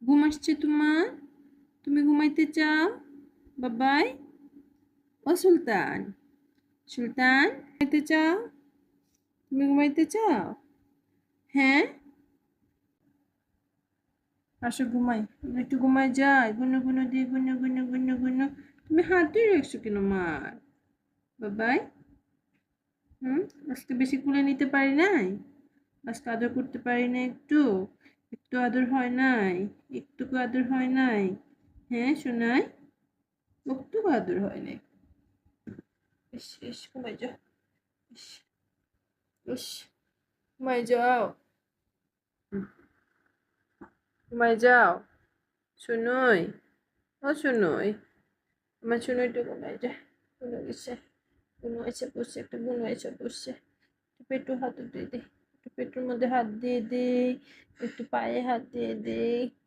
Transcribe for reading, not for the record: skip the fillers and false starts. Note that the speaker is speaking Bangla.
ঘুম আসছে তোমার? তুমি ঘুমাইতে চাও? বাবাই, ও সুলতান, সুলতান ঘুমাইতে চাও? তুমি ঘুমাইতে চাও? হ্যাঁ, আসো ঘুমাই। আমরা একটু ঘুমাই যাই। গুনু গুনু দিয়ে গুনু গুনু গুনু গুনু। তুমি হাত দিয়ে রাখছো কেন মার? বাবাই, হুম, আজকে বেশি কুলে নিতে পারি নাই? আজকে আদর করতে পারি না একটু? একটু আদর হয় নাই? একটুকু আদর হয় নাই? হ্যাঁ শোনাই, একটু আদর হয় নাই। ইস ইস, ঘুমাই যাও। ইস ইস, ঘুমাই যাও। হুম, ঘুমাই যাও। শুনোই, ও শুনোই, আমার শুনোইটা ঘুমাই যায়। ঘুমো গেছে, ঘুমো এসে বসছে, একটা ঘুমো এসে বসছে। একটু পেটু হাত দিয়ে দে, একটু পেটের মধ্যে হাত দিয়ে দে, একটু পায়ে হাত দিয়ে দে।